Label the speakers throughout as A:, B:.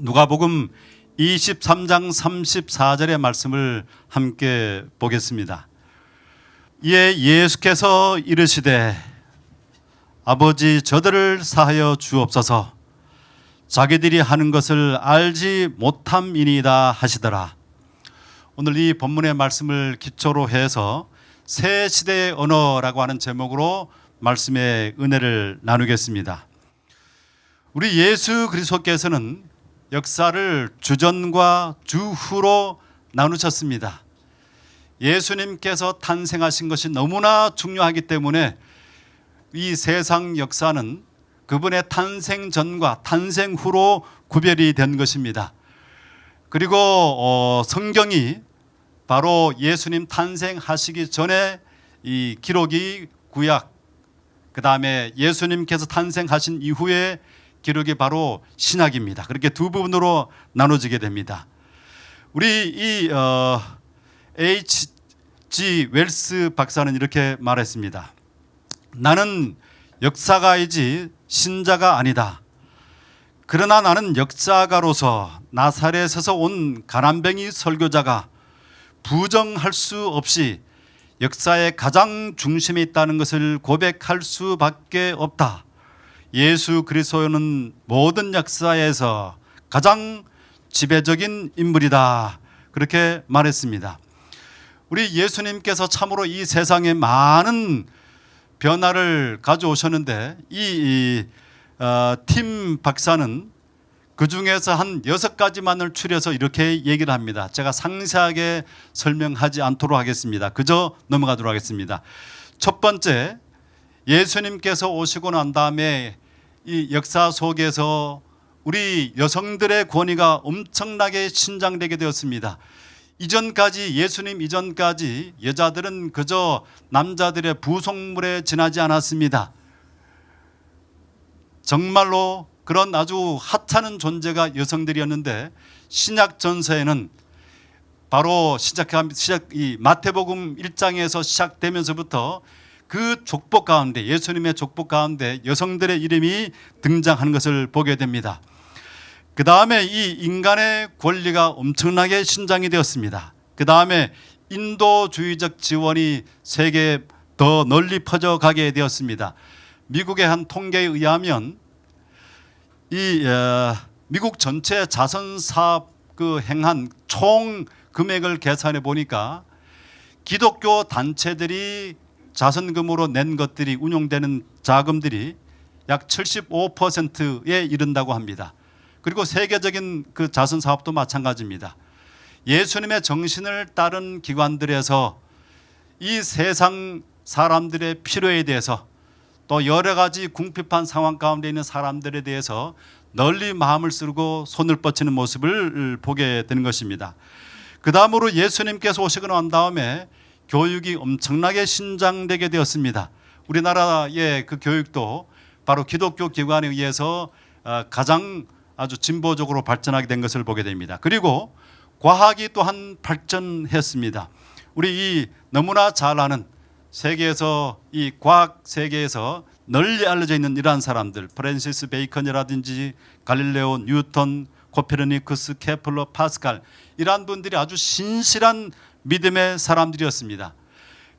A: 누가복음 23장 34절의 말씀을 함께 보겠습니다. 이에 예수께서 이르시되 아버지 저들을 사하여 주옵소서 자기들이 하는 것을 알지 못함이니이다 하시더라. 오늘 이 본문의 말씀을 기초로 해서 새 시대의 언어라고 하는 제목으로 말씀의 은혜를 나누겠습니다. 우리 예수 그리스도께서는 역사를 주전과 주후로 나누셨습니다. 예수님께서 탄생하신 것이 너무나 중요하기 때문에 이 세상 역사는 그분의 탄생 전과 탄생 후로 구별이 된 것입니다. 그리고 성경이 바로 예수님 탄생하시기 전에 이 기록이 구약, 그 다음에 예수님께서 탄생하신 이후에 기록이 바로 신약입니다. 그렇게 두 부분으로 나눠지게 됩니다. 우리 이 H.G. 웰스 박사는 이렇게 말했습니다. 나는 역사가이지 신자가 아니다. 그러나 나는 역사가로서 나사렛에서 온 가난뱅이 설교자가 부정할 수 없이 역사의 가장 중심에 있다는 것을 고백할 수밖에 없다. 예수 그리스도는 모든 역사에서 가장 지배적인 인물이다. 그렇게 말했습니다. 우리 예수님께서 참으로 이 세상에 많은 변화를 가져오셨는데 팀 박사는 그 중에서 한 6가지만을 추려서 이렇게 얘기를 합니다. 제가 상세하게 설명하지 않도록 하겠습니다. 그저 넘어가도록 하겠습니다. 첫 번째, 예수님께서 오시고 난 다음에 이 역사 속에서 우리 여성들의 권위가 엄청나게 신장되게 되었습니다. 이전까지, 예수님 이전까지 여자들은 그저 남자들의 부속물에 지나지 않았습니다. 정말로 그런 아주 하찮은 존재가 여성들이었는데 신약 전서에는 바로 이 마태복음 1장에서 시작되면서부터 그 족복 가운데, 예수님의 족복 가운데 여성들의 이름이 등장하는 것을 보게 됩니다. 그 다음에 이 인간의 권리가 엄청나게 신장이 되었습니다. 그 다음에 인도주의적 지원이 세계에 더 널리 퍼져가게 되었습니다. 미국의 한 통계에 의하면 미국 전체 자선 사업 행한 총 금액을 계산해 보니까 기독교 단체들이 자선금으로 낸 것들이, 운용되는 자금들이 약 75%에 이른다고 합니다. 그리고 세계적인 그 자선 사업도 마찬가지입니다. 예수님의 정신을 따른 기관들에서 이 세상 사람들의 필요에 대해서, 또 여러 가지 궁핍한 상황 가운데 있는 사람들에 대해서 널리 마음을 쓰고 손을 뻗치는 모습을 보게 되는 것입니다. 그 다음으로 예수님께서 오시고 난 다음에 교육이 엄청나게 신장되게 되었습니다. 우리나라의 그 교육도 바로 기독교 기관에 의해서 가장 아주 진보적으로 발전하게 된 것을 보게 됩니다. 그리고 과학이 또한 발전했습니다. 우리 이 너무나 잘 아는 세계에서, 이 과학 세계에서 널리 알려져 있는 이러한 사람들, 프랜시스 베이컨이라든지 갈릴레오, 뉴턴, 코페르니쿠스, 케플러, 파스칼, 이러한 분들이 아주 신실한 믿음의 사람들이었습니다.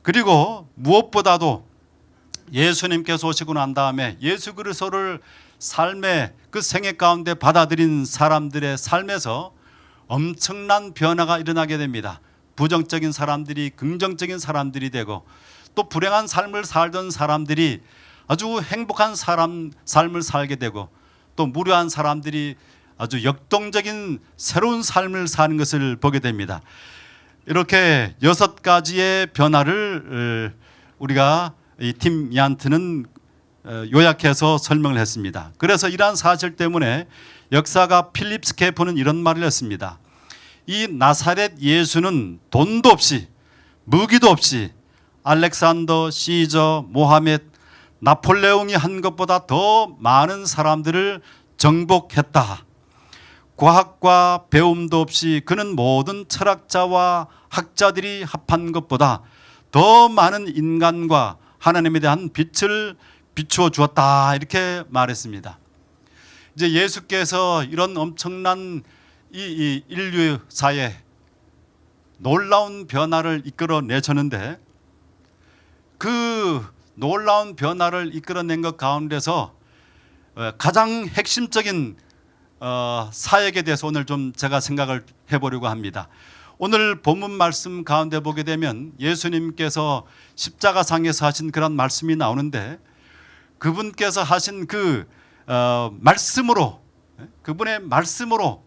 A: 그리고 무엇보다도 예수님께서 오시고 난 다음에 예수 그리스도를 삶의 그 생애 가운데 받아들인 사람들의 삶에서 엄청난 변화가 일어나게 됩니다. 부정적인 사람들이 긍정적인 사람들이 되고, 또 불행한 삶을 살던 사람들이 아주 행복한 삶을 살게 되고, 또 무료한 사람들이 아주 역동적인 새로운 삶을 사는 것을 보게 됩니다. 이렇게 6가지의 변화를 우리가 이 팀 얀트는 요약해서 설명을 했습니다. 그래서 이러한 사실 때문에 역사가 필립 스케프는 이런 말을 했습니다. 이 나사렛 예수는 돈도 없이, 무기도 없이 알렉산더, 시저, 모하멧, 나폴레옹이 한 것보다 더 많은 사람들을 정복했다. 과학과 배움도 없이 그는 모든 철학자와 학자들이 합한 것보다 더 많은 인간과 하나님에 대한 빛을 비추어 주었다, 이렇게 말했습니다. 이제 예수께서 이런 엄청난 이 인류사에 놀라운 변화를 이끌어내셨는데, 그 놀라운 변화를 이끌어낸 것 가운데서 가장 핵심적인 사역에 대해서 오늘 좀 제가 생각을 해보려고 합니다. 오늘 본문 말씀 가운데 보게 되면 예수님께서 십자가상에서 하신 그런 말씀이 나오는데, 그분께서 하신 그 말씀으로, 그분의 말씀으로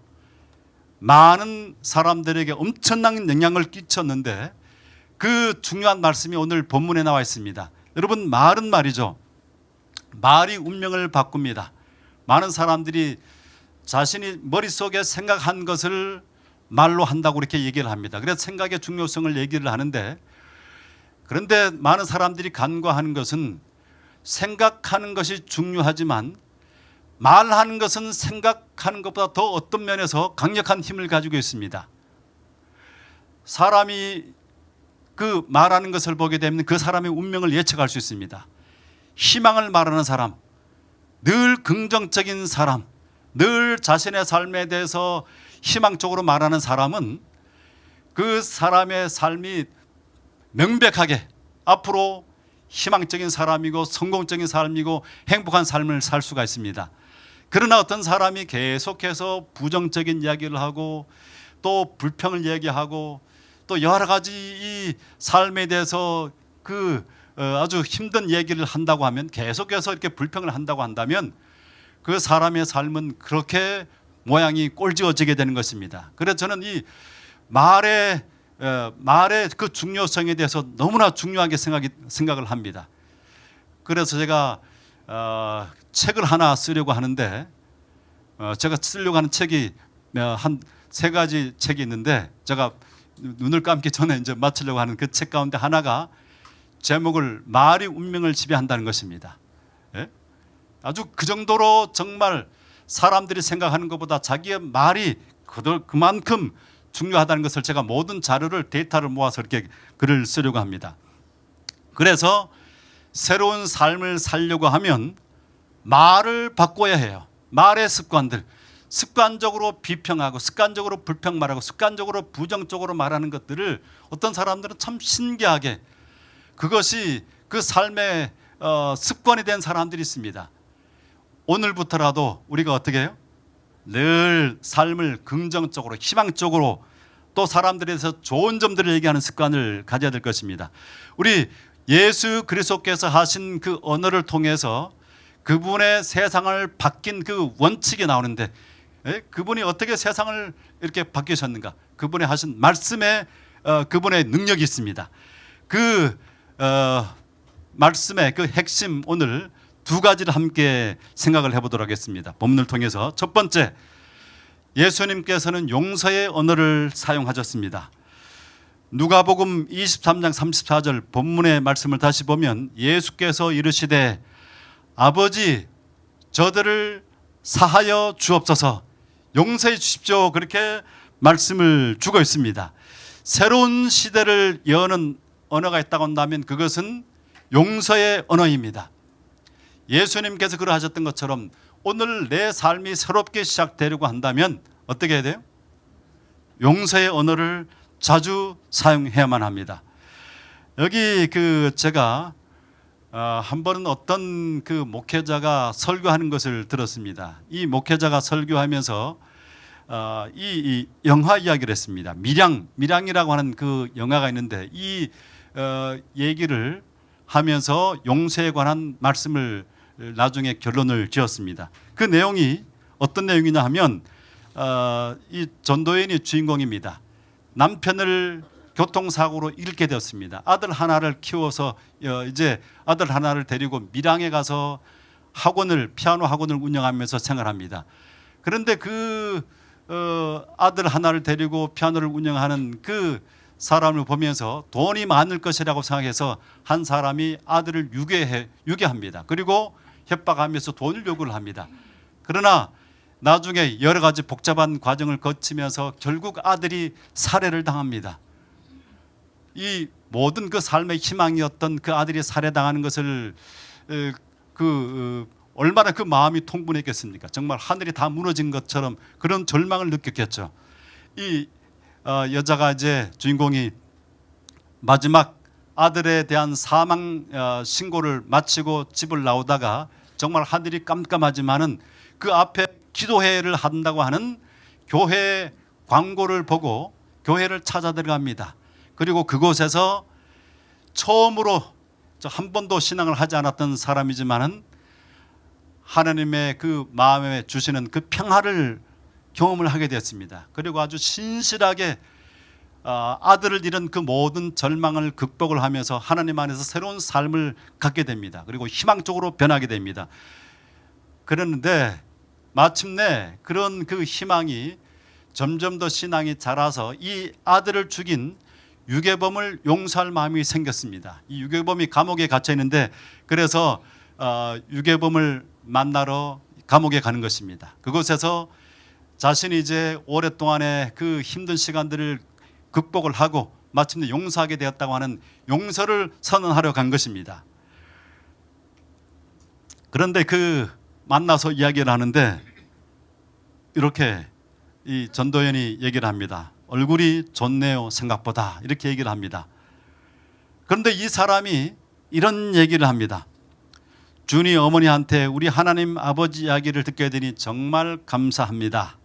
A: 많은 사람들에게 엄청난 영향을 끼쳤는데, 그 중요한 말씀이 오늘 본문에 나와 있습니다. 여러분, 말은 말이죠. 말이 운명을 바꿉니다. 많은 사람들이 자신이 머릿속에 생각한 것을 말로 한다고 이렇게 얘기를 합니다. 그래서 생각의 중요성을 얘기를 하는데, 그런데 많은 사람들이 간과하는 것은 생각하는 것이 중요하지만 말하는 것은 생각하는 것보다 더 어떤 면에서 강력한 힘을 가지고 있습니다. 사람이 그 말하는 것을 보게 되면 그 사람의 운명을 예측할 수 있습니다. 희망을 말하는 사람, 늘 긍정적인 사람, 늘 자신의 삶에 대해서 희망적으로 말하는 사람은 그 사람의 삶이 명백하게 앞으로 희망적인 사람이고 성공적인 삶이고 행복한 삶을 살 수가 있습니다. 그러나 어떤 사람이 계속해서 부정적인 이야기를 하고 또 불평을 얘기하고 또 여러 가지 이 삶에 대해서 아주 힘든 얘기를 한다고 하면, 계속해서 이렇게 불평을 한다고 한다면 그 사람의 삶은 그렇게 모양이 꼴지어지게 되는 것입니다. 그래서 저는 이 말의 그 중요성에 대해서 너무나 중요하게 생각을 합니다. 그래서 제가 책을 하나 쓰려고 하는데, 제가 쓰려고 하는 책이 한 3가지 책이 있는데, 제가 눈을 감기 전에 이제 마치려고 하는 그 책 가운데 하나가 제목을 말이 운명을 지배한다는 것입니다. 예? 아주 그 정도로 정말 사람들이 생각하는 것보다 자기의 말이 그만큼 중요하다는 것을 제가 모든 자료를, 데이터를 모아서 이렇게 글을 쓰려고 합니다. 그래서 새로운 삶을 살려고 하면 말을 바꿔야 해요. 말의 습관들, 습관적으로 비평하고 습관적으로 불평 말하고 습관적으로 부정적으로 말하는 것들을 어떤 사람들은 참 신기하게 그것이 그 삶의 습관이 된 사람들이 있습니다. 오늘부터라도 우리가 어떻게 해요? 늘 삶을 긍정적으로, 희망적으로, 또 사람들에 대해서 좋은 점들을 얘기하는 습관을 가져야 될 것입니다. 우리 예수 그리스도께서 하신 그 언어를 통해서 그분의 세상을 바뀐 그 원칙이 나오는데, 그분이 어떻게 세상을 이렇게 바뀌셨는가? 그분이 하신 말씀에 그분의 능력이 있습니다. 그 말씀의 그 핵심, 오늘 2가지를 함께 생각을 해보도록 하겠습니다. 본문을 통해서 첫 번째, 예수님께서는 용서의 언어를 사용하셨습니다. 누가복음 23장 34절 본문의 말씀을 다시 보면 예수께서 이르시되 아버지 저들을 사하여 주옵소서, 용서해 주십시오, 그렇게 말씀을 주고 있습니다. 새로운 시대를 여는 언어가 있다고 한다면 그것은 용서의 언어입니다. 예수님께서 그러하셨던 것처럼 오늘 내 삶이 새롭게 시작되려고 한다면 어떻게 해야 돼요? 용서의 언어를 자주 사용해야만 합니다. 여기 제가 한 번은 어떤 그 목회자가 설교하는 것을 들었습니다. 이 목회자가 설교하면서 이 영화 이야기를 했습니다. 밀양이라고 하는 그 영화가 있는데 이 얘기를 하면서 용서에 관한 말씀을 나중에 결론을 지었습니다. 그 내용이 어떤 내용이냐 하면 이 전도연이 주인공입니다. 남편을 교통사고로 잃게 되었습니다. 아들 하나를 키워서 이제 아들 하나를 데리고 밀양에 가서 피아노 학원을 운영하면서 생활합니다. 그런데 그 아들 하나를 데리고 피아노를 운영하는 그 사람을 보면서 돈이 많을 것이라고 생각해서 한 사람이 아들을 유괴합니다. 그리고 협박하면서 돈을 요구를 합니다. 그러나 나중에 여러 가지 복잡한 과정을 거치면서 결국 아들이 살해를 당합니다. 이 모든 그 삶의 희망이었던 그 아들이 살해당하는 것을 얼마나 그 마음이 통분했겠습니까? 정말 하늘이 다 무너진 것처럼 그런 절망을 느꼈겠죠. 이 여자가 이제 주인공이 마지막 아들에 대한 사망 신고를 마치고 집을 나오다가 정말 하늘이 깜깜하지만은 그 앞에 기도회를 한다고 하는 교회 광고를 보고 교회를 찾아 들어갑니다. 그리고 그곳에서 처음으로 한 번도 신앙을 하지 않았던 사람이지만은 하나님의 그 마음에 주시는 그 평화를 경험을 하게 되었습니다. 그리고 아주 신실하게 아들을 잃은 그 모든 절망을 극복을 하면서 하나님 안에서 새로운 삶을 갖게 됩니다. 그리고 희망적으로 변하게 됩니다. 그랬는데 마침내 그런 그 희망이 점점 더 신앙이 자라서 이 아들을 죽인 유괴범을 용서할 마음이 생겼습니다. 이 유괴범이 감옥에 갇혀 있는데 그래서 유괴범을 만나러 감옥에 가는 것입니다. 그곳에서 자신이 이제 오랫동안의 그 힘든 시간들을 극복을 하고 마침내 용서하게 되었다고 하는 용서를 선언하러 간 것입니다. 그런데 그 만나서 이야기를 하는데 이렇게 이 전도연이 얘기를 합니다. 얼굴이 좋네요, 생각보다. 이렇게 얘기를 합니다. 그런데 이 사람이 이런 얘기를 합니다. 준이 어머니한테 우리 하나님 아버지 이야기를 듣게 되니 정말 감사합니다.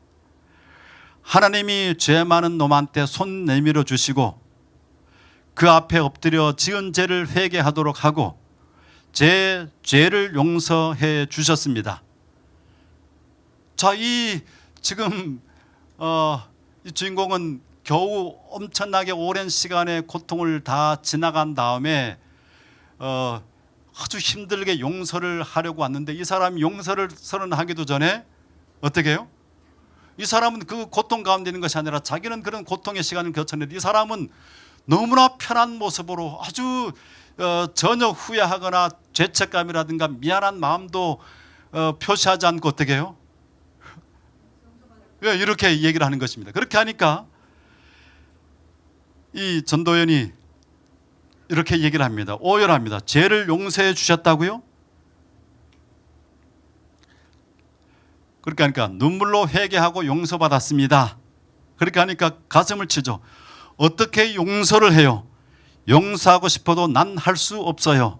A: 하나님이 죄 많은 놈한테 손 내밀어 주시고 그 앞에 엎드려 지은 죄를 회개하도록 하고 제 죄를 용서해 주셨습니다. 자, 이 지금 이 주인공은 겨우 엄청나게 오랜 시간의 고통을 다 지나간 다음에 아주 힘들게 용서를 하려고 왔는데 이 사람이 용서를 선언하기도 전에 어떻게 해요? 이 사람은 그 고통 가운데 있는 것이 아니라 자기는 그런 고통의 시간을 겪었는데 이 사람은 너무나 편한 모습으로 아주 전혀 후회하거나 죄책감이라든가 미안한 마음도 표시하지 않고 어떻게 해요? 이렇게 얘기를 하는 것입니다. 그렇게 하니까 이 전도연이 이렇게 얘기를 합니다. 오열합니다. 죄를 용서해 주셨다고요? 그렇게 하니까 눈물로 회개하고 용서받았습니다. 그렇게 하니까 가슴을 치죠. 어떻게 용서를 해요? 용서하고 싶어도 난 할 수 없어요.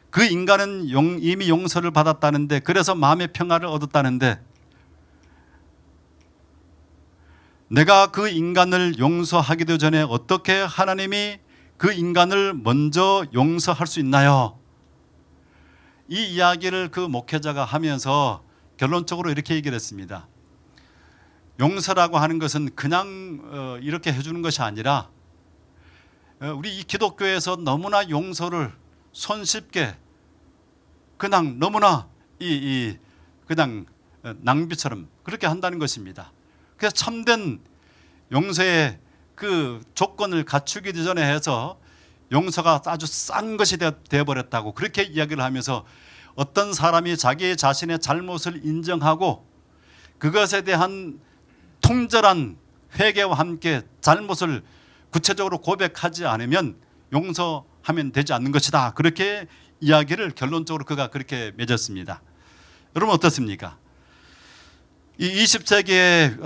A: 그 인간은 이미 용서를 받았다는데 그래서 마음의 평화를 얻었다는데 내가 그 인간을 용서하기도 전에 어떻게 하나님이 그 인간을 먼저 용서할 수 있나요? 이 이야기를 그 목회자가 하면서 결론적으로 이렇게 얘기를 했습니다. 용서라고 하는 것은 그냥 이렇게 해주는 것이 아니라 우리 이 기독교에서 너무나 용서를 손쉽게 그냥 너무나 그냥 낭비처럼 그렇게 한다는 것입니다. 그래서 참된 용서의 그 조건을 갖추기 전에 해서 용서가 아주 싼 것이 되어버렸다고 그렇게 이야기를 하면서 어떤 사람이 자기 자신의 잘못을 인정하고 그것에 대한 통절한 회개와 함께 잘못을 구체적으로 고백하지 않으면 용서하면 되지 않는 것이다. 그렇게 이야기를 결론적으로 그가 그렇게 맺었습니다. 여러분 어떻습니까? 이 20세기에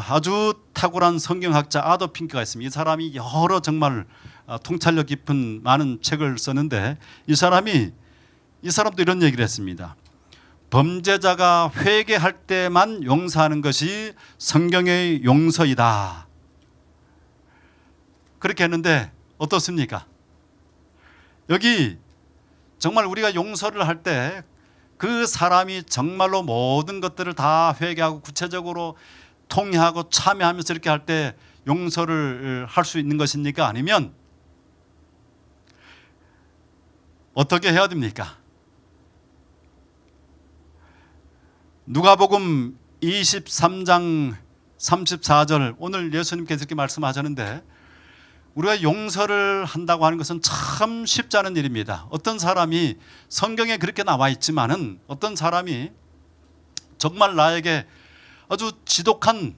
A: 아주 탁월한 성경학자 아도 핑크가 있습니다. 이 사람이 여러 정말 통찰력 깊은 많은 책을 썼는데 이 사람도 이런 얘기를 했습니다. 범죄자가 회개할 때만 용서하는 것이 성경의 용서이다. 그렇게 했는데 어떻습니까? 여기 정말 우리가 용서를 할 때 그 사람이 정말로 모든 것들을 다 회개하고 구체적으로 통회하고 참여하면서 이렇게 할 때 용서를 할 수 있는 것입니까? 아니면 어떻게 해야 됩니까? 누가복음 23장 34절 오늘 예수님께서 이렇게 말씀하셨는데 우리가 용서를 한다고 하는 것은 참 쉽지 않은 일입니다. 어떤 사람이 성경에 그렇게 나와 있지만은 어떤 사람이 정말 나에게 아주 지독한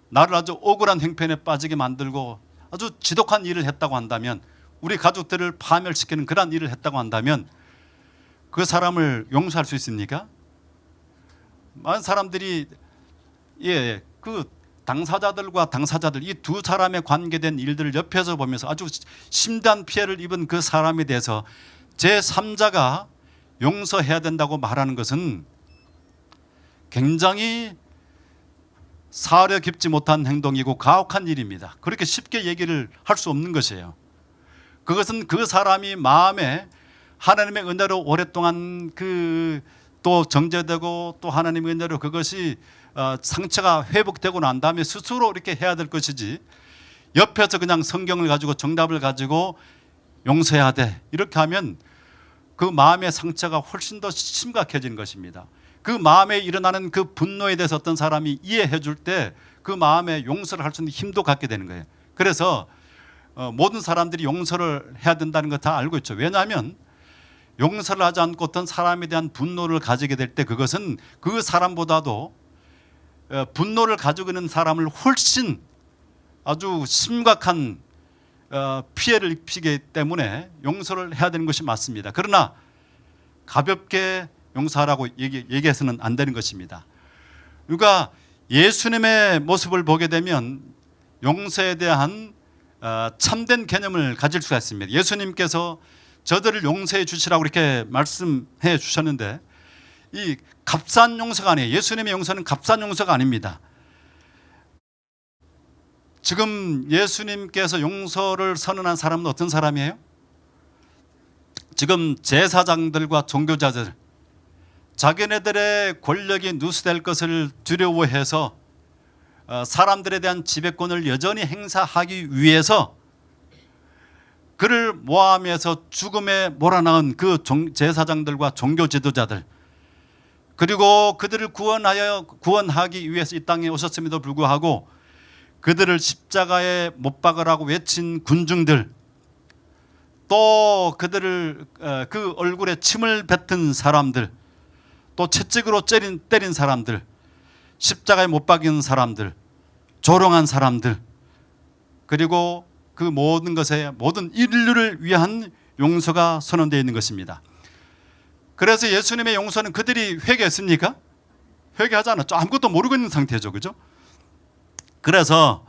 A: 나를 아주 억울한 행편에 빠지게 만들고 아주 지독한 일을 했다고 한다면 우리 가족들을 파멸시키는 그런 일을 했다고 한다면 그 사람을 용서할 수 있습니까? 많은 사람들이 그 당사자들과 당사자들 이 두 사람에 관계된 일들을 옆에서 보면서 아주 심대한 피해를 입은 그 사람에 대해서 제3자가 용서해야 된다고 말하는 것은 굉장히 사려 깊지 못한 행동이고 가혹한 일입니다. 그렇게 쉽게 얘기를 할 수 없는 것이에요. 그것은 그 사람이 마음에 하나님의 은혜로 오랫동안 또 정제되고 또 하나님의 은혜로 그것이 상처가 회복되고 난 다음에 스스로 이렇게 해야 될 것이지, 옆에서 그냥 성경을 가지고 정답을 가지고 용서해야 돼 이렇게 하면 그 마음의 상처가 훨씬 더 심각해지는 것입니다. 그 마음에 일어나는 그 분노에 대해서 어떤 사람이 이해해 줄 때 그 마음에 용서를 할 수 있는 힘도 갖게 되는 거예요. 그래서 모든 사람들이 용서를 해야 된다는 거 다 알고 있죠. 왜냐하면 용서를 하지 않고 어떤 사람에 대한 분노를 가지게 될 때 그것은 그 사람보다도 분노를 가지고 있는 사람을 훨씬 아주 심각한 피해를 입히기 때문에 용서를 해야 되는 것이 맞습니다. 그러나 가볍게 용서하라고 얘기해서는 안 되는 것입니다. 그러니까 예수님의 모습을 보게 되면 용서에 대한 참된 개념을 가질 수가 있습니다. 예수님께서 저들을 용서해 주시라고 이렇게 말씀해 주셨는데 이 값싼 용서가 아니에요. 예수님의 용서는 값싼 용서가 아닙니다. 지금 예수님께서 용서를 선언한 사람은 어떤 사람이에요? 지금 제사장들과 종교자들, 자기네들의 권력이 누수될 것을 두려워해서 사람들에 대한 지배권을 여전히 행사하기 위해서 그를 모함해서 죽음에 몰아넣은 그 제사장들과 종교 지도자들, 그리고 그들을 구원하기 위해서 이 땅에 오셨음에도 불구하고 그들을 십자가에 못 박으라고 외친 군중들, 또 그들을 그 얼굴에 침을 뱉은 사람들, 또 채찍으로 때린 사람들, 십자가에 못 박인 사람들, 조롱한 사람들, 그리고 그 모든 것에 모든 인류를 위한 용서가 선언되어 있는 것입니다. 그래서 예수님의 용서는 그들이 회개했습니까? 회개하지 않았죠. 아무것도 모르고 있는 상태죠. 그죠? 그래서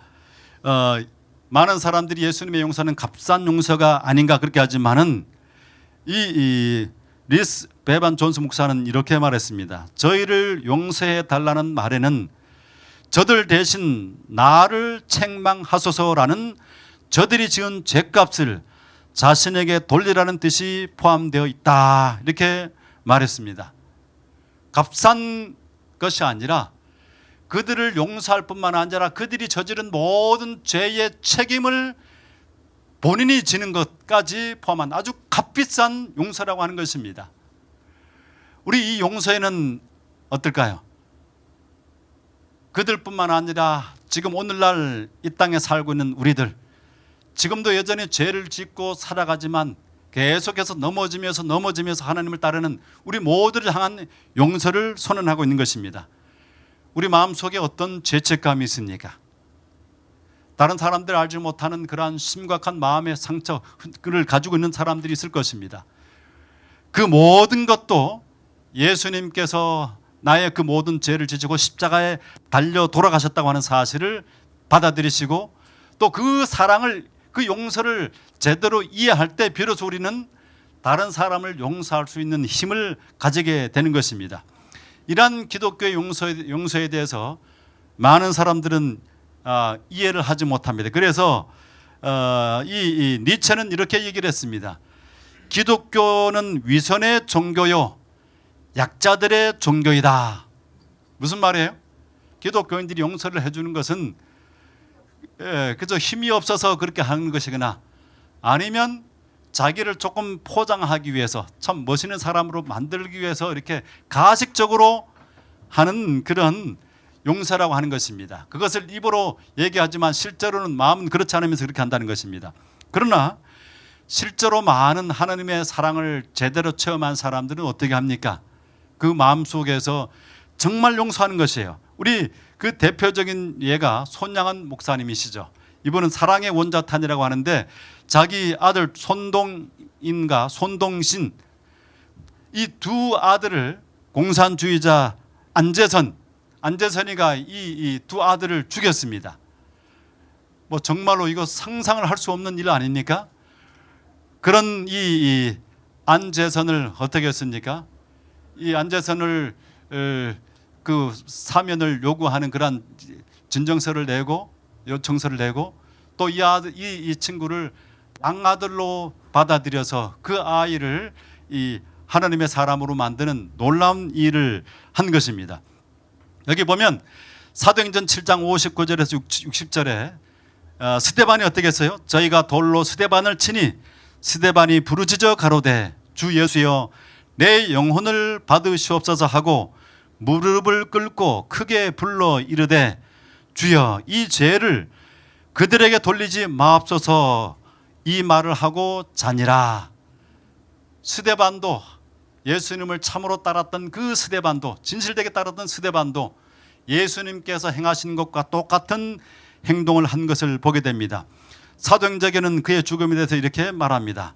A: 많은 사람들이 예수님의 용서는 값싼 용서가 아닌가 그렇게 하지만은 이 리스 베반 존스 목사는 이렇게 말했습니다. 저희를 용서해 달라는 말에는 저들 대신 나를 책망하소서라는 저들이 지은 죄값을 자신에게 돌리라는 뜻이 포함되어 있다 이렇게 말했습니다. 값싼 것이 아니라 그들을 용서할 뿐만 아니라 그들이 저지른 모든 죄의 책임을 본인이 지는 것까지 포함한 아주 값비싼 용서라고 하는 것입니다. 우리 이 용서에는 어떨까요? 그들뿐만 아니라 지금 오늘날 이 땅에 살고 있는 우리들, 지금도 여전히 죄를 짓고 살아가지만 계속해서 넘어지면서 하나님을 따르는 우리 모두를 향한 용서를 선언하고 있는 것입니다. 우리 마음속에 어떤 죄책감이 있습니까? 다른 사람들 알지 못하는 그러한 심각한 마음의 상처를 가지고 있는 사람들이 있을 것입니다. 그 모든 것도 예수님께서 나의 그 모든 죄를 지시고 십자가에 달려 돌아가셨다고 하는 사실을 받아들이시고 또 그 사랑을, 그 용서를 제대로 이해할 때 비로소 우리는 다른 사람을 용서할 수 있는 힘을 가지게 되는 것입니다. 이러한 기독교의 용서에 대해서 많은 사람들은 이해를 하지 못합니다. 그래서 이 니체는 이렇게 얘기를 했습니다. 기독교는 위선의 종교요 약자들의 종교이다. 무슨 말이에요? 기독교인들이 용서를 해주는 것은 그저 힘이 없어서 그렇게 하는 것이거나 아니면 자기를 조금 포장하기 위해서 참 멋있는 사람으로 만들기 위해서 이렇게 가식적으로 하는 그런 용서라고 하는 것입니다. 그것을 입으로 얘기하지만 실제로는 마음은 그렇지 않으면서 그렇게 한다는 것입니다. 그러나 실제로 많은 하나님의 사랑을 제대로 체험한 사람들은 어떻게 합니까? 그 마음속에서 정말 용서하는 것이에요. 우리 그 대표적인 예가 손양한 목사님이시죠. 이분은 사랑의 원자탄이라고 하는데 자기 아들 손동인과 손동신 이 두 아들을 공산주의자 안재선이가 이 두 아들을 죽였습니다. 뭐 정말로 이거 상상을 할 수 없는 일 아닙니까? 그런 이 안재선을 어떻게 했습니까? 이 안재선을 그 사면을 요구하는 그런 진정서를 내고 요청서를 내고 또 이 친구를 양아들로 받아들여서 그 아이를 이 하나님의 사람으로 만드는 놀라운 일을 한 것입니다. 여기 보면 사도행전 7장 59절에서 60절에 스데반이 어떻게 했어요? 저희가 돌로 스데반을 치니 스데반이 부르짖어 가로되 주 예수여 내 영혼을 받으시옵소서 하고 무릎을 꿇고 크게 불러 이르되 주여 이 죄를 그들에게 돌리지 마옵소서 이 말을 하고 자니라. 스데반도 예수님을 참으로 따랐던 그 스데반도 진실되게 따랐던 스데반도 예수님께서 행하신 것과 똑같은 행동을 한 것을 보게 됩니다. 사도행전에는 그의 죽음에 대해서 이렇게 말합니다.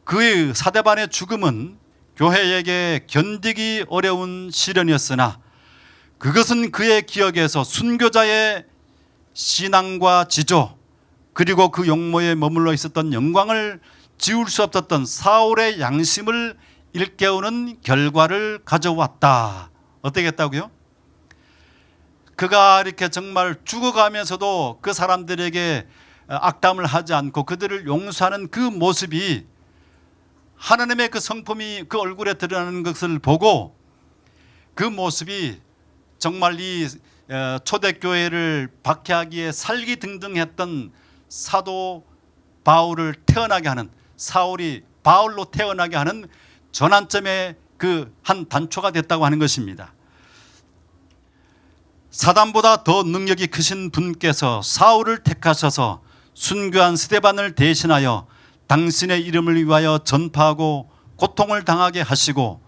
A: 그의 스데반의 죽음은 교회에게 견디기 어려운 시련이었으나 그것은 그의 기억에서 순교자의 신앙과 지조 그리고 그 용모에 머물러 있었던 영광을 지울 수 없었던 사울의 양심을 일깨우는 결과를 가져왔다. 어떻게 했다고요? 그가 이렇게 정말 죽어가면서도 그 사람들에게 악담을 하지 않고 그들을 용서하는 그 모습이 하나님의 그 성품이 그 얼굴에 드러나는 것을 보고 그 모습이 정말 이 초대교회를 박해하기에 살기등등했던 사도 바울을 태어나게 하는 사울이 바울로 태어나게 하는 전환점의 그 한 단초가 됐다고 하는 것입니다. 사단보다 더 능력이 크신 분께서 사울을 택하셔서 순교한 스데반을 대신하여 당신의 이름을 위하여 전파하고 고통을 당하게 하시고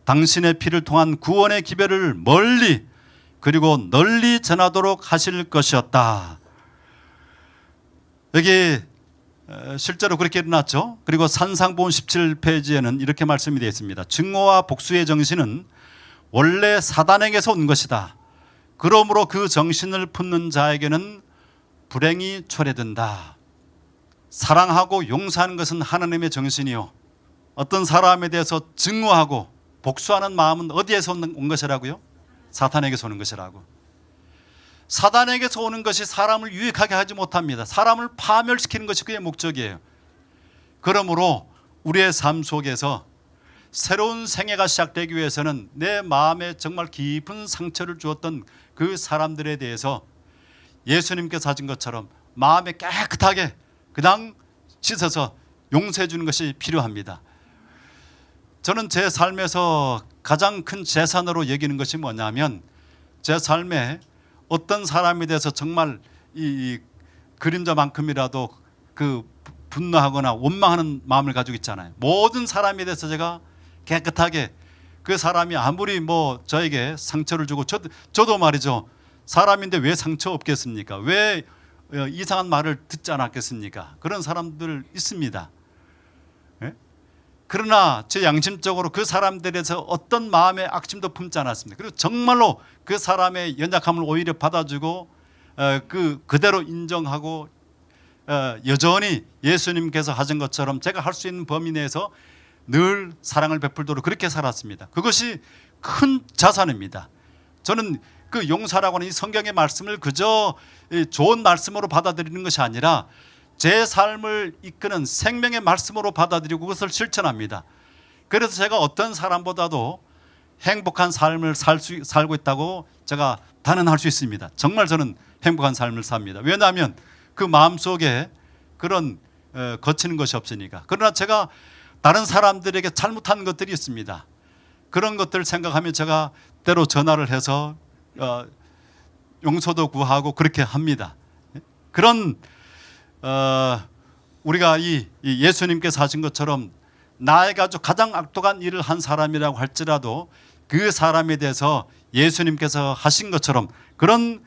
A: 당신의 피를 통한 구원의 기별을 멀리 그리고 널리 전하도록 하실 것이었다. 여기 실제로 그렇게 일어났죠. 그리고 산상보훈 17페이지에는 이렇게 말씀이 되어 있습니다. 증오와 복수의 정신은 원래 사단에게서 온 것이다. 그러므로 그 정신을 품는 자에게는 불행이 초래된다. 사랑하고 용서하는 것은 하나님의 정신이요 어떤 사람에 대해서 증오하고 복수하는 마음은 어디에서 온 것이라고요? 사탄에게서 오는 것이라고. 사단에게서 오는 것이 사람을 유익하게 하지 못합니다. 사람을 파멸시키는 것이 그의 목적이에요. 그러므로 우리의 삶 속에서 새로운 생애가 시작되기 위해서는 내 마음에 정말 깊은 상처를 주었던 그 사람들에 대해서 예수님께서 하신 것처럼 마음에 깨끗하게 그냥 씻어서 용서해 주는 것이 필요합니다. 저는 제 삶에서 가장 큰 재산으로 여기는 것이 뭐냐면 제 삶에 어떤 사람에 대해서 정말 이 그림자만큼이라도 그 분노하거나 원망하는 마음을 가지고 있잖아요. 모든 사람에 대해서 제가 깨끗하게 그 사람이 아무리 뭐 저에게 상처를 주고 저도 말이죠. 사람인데 왜 상처 없겠습니까? 왜 이상한 말을 듣지 않았겠습니까? 그런 사람들 있습니다. 예? 그러나 제 양심적으로 그 사람들에서 어떤 마음의 악심도 품지 않았습니다. 그리고 정말로 그 사람의 연약함을 오히려 받아주고 그대로 인정하고 여전히 예수님께서 하신 것처럼 제가 할 수 있는 범위 내에서 늘 사랑을 베풀도록 그렇게 살았습니다. 그것이 큰 자산입니다. 저는 그 용서라고 하는 이 성경의 말씀을 그저 좋은 말씀으로 받아들이는 것이 아니라 제 삶을 이끄는 생명의 말씀으로 받아들이고 그것을 실천합니다. 그래서 제가 어떤 사람보다도 행복한 삶을 살고 있다고 제가 단언할 수 있습니다. 정말 저는 행복한 삶을 삽니다. 왜냐하면 그 마음속에 그런 거치는 것이 없으니까. 그러나 제가 다른 사람들에게 잘못한 것들이 있습니다. 그런 것들을 생각하면 제가 때로 전화를 해서 용서도 구하고 그렇게 합니다. 그런 우리가 이 예수님께서 하신 것처럼 나에게 아주 가장 악독한 일을 한 사람이라고 할지라도 그 사람에 대해서 예수님께서 하신 것처럼 그런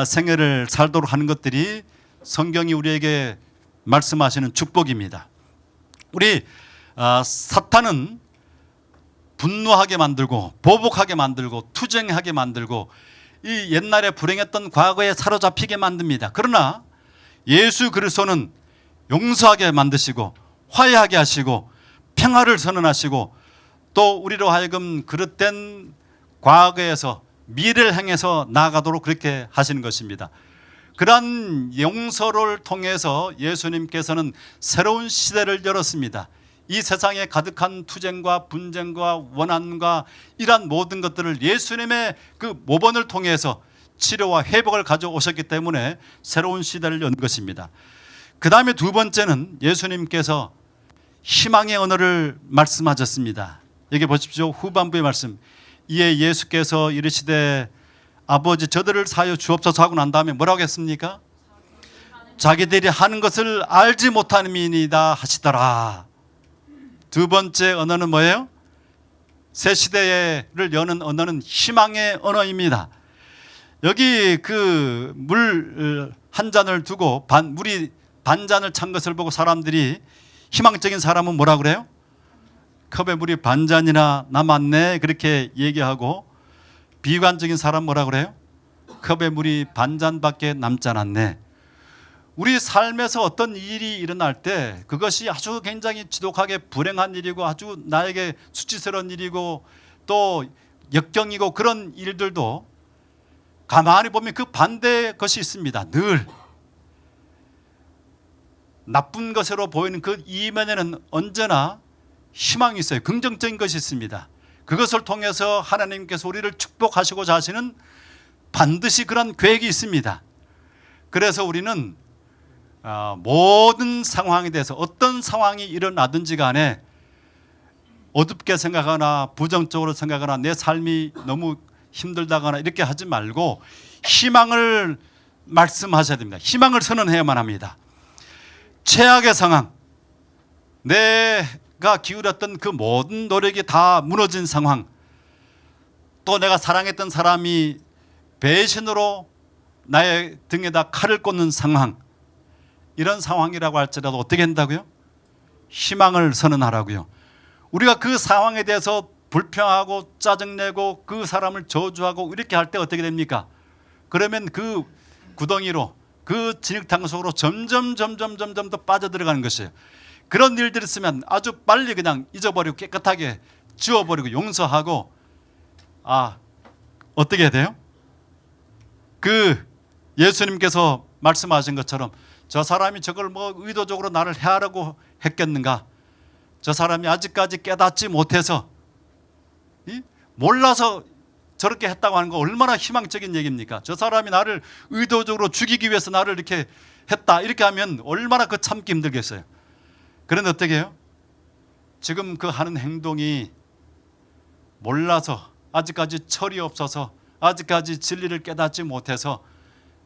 A: 생애를 살도록 하는 것들이 성경이 우리에게 말씀하시는 축복입니다. 우리 사탄은 분노하게 만들고 보복하게 만들고 투쟁하게 만들고 이 옛날에 불행했던 과거에 사로잡히게 만듭니다. 그러나 예수 그리스도는 용서하게 만드시고 화해하게 하시고 평화를 선언하시고 또 우리로 하여금 그릇된 과거에서 미래를 향해서 나아가도록 그렇게 하시는 것입니다. 그러한 용서를 통해서 예수님께서는 새로운 시대를 열었습니다. 이 세상에 가득한 투쟁과 분쟁과 원한과 이러한 모든 것들을 예수님의 그 모본을 통해서 치료와 회복을 가져오셨기 때문에 새로운 시대를 연 것입니다. 그 다음에 두 번째는 예수님께서 희망의 언어를 말씀하셨습니다. 여기 보십시오. 후반부의 말씀. 이에 예수께서 이르시되 아버지 저들을 사하여 주옵소서 하고 난 다음에 뭐라고 했습니까? 자기들이 하는 것을 알지 못함이니이다 하시더라. 두 번째 언어는 뭐예요? 새 시대를 여는 언어는 희망의 언어입니다. 여기 그 물 한 잔을 두고 물이 반잔을 찬 것을 보고 사람들이 희망적인 사람은 뭐라 그래요? 컵에 물이 반잔이나 남았네 그렇게 얘기하고 비관적인 사람 뭐라 그래요? 컵에 물이 반잔밖에 남지 않았네. 우리 삶에서 어떤 일이 일어날 때 그것이 아주 굉장히 지독하게 불행한 일이고 아주 나에게 수치스러운 일이고 또 역경이고 그런 일들도 가만히 보면 그 반대의 것이 있습니다. 늘 나쁜 것으로 보이는 그 이면에는 언제나 희망이 있어요. 긍정적인 것이 있습니다. 그것을 통해서 하나님께서 우리를 축복하시고자 하시는 반드시 그런 계획이 있습니다. 그래서 우리는 모든 상황에 대해서 어떤 상황이 일어나든지 간에 어둡게 생각하거나 부정적으로 생각하거나 내 삶이 너무 힘들다거나 이렇게 하지 말고 희망을 말씀하셔야 됩니다. 희망을 선언해야만 합니다. 최악의 상황, 내가 기울였던 그 모든 노력이 다 무너진 상황, 또 내가 사랑했던 사람이 배신으로 나의 등에다 칼을 꽂는 상황, 이런 상황이라고 할지라도 어떻게 한다고요? 희망을 선언하라고요. 우리가 그 상황에 대해서 불평하고 짜증내고 그 사람을 저주하고 이렇게 할 때 어떻게 됩니까? 그러면 그 구덩이로 그 진흙탕 속으로 점점 더 빠져들어가는 것이에요. 그런 일들이 있으면 아주 빨리 그냥 잊어버리고 깨끗하게 지워버리고 용서하고 어떻게 해야 돼요? 그 예수님께서 말씀하신 것처럼 저 사람이 저걸 뭐 의도적으로 나를 해하려고 했겠는가? 저 사람이 아직까지 깨닫지 못해서 몰라서 저렇게 했다고 하는 거 얼마나 희망적인 얘기입니까? 저 사람이 나를 의도적으로 죽이기 위해서 나를 이렇게 했다 이렇게 하면 얼마나 그 참기 힘들겠어요. 그런데 어떻게 해요? 지금 그 하는 행동이 몰라서 아직까지 철이 없어서 아직까지 진리를 깨닫지 못해서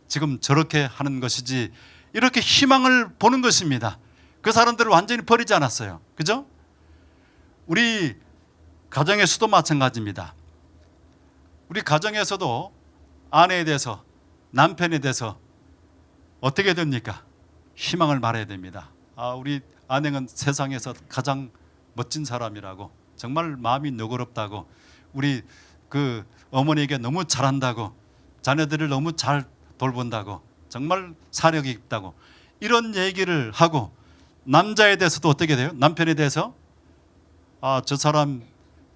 A: 지금 저렇게 하는 것이지 이렇게 희망을 보는 것입니다. 그 사람들을 완전히 버리지 않았어요. 그죠? 우리 가정에서도 마찬가지입니다. 우리 가정에서도 아내에 대해서 남편에 대해서 어떻게 됩니까? 희망을 말해야 됩니다. 우리 아내는 세상에서 가장 멋진 사람이라고 정말 마음이 너그럽다고 우리 그 어머니에게 너무 잘한다고 자녀들을 너무 잘 돌본다고 정말 사력이 있다고 이런 얘기를 하고 남자에 대해서도 어떻게 돼요? 남편에 대해서 저 사람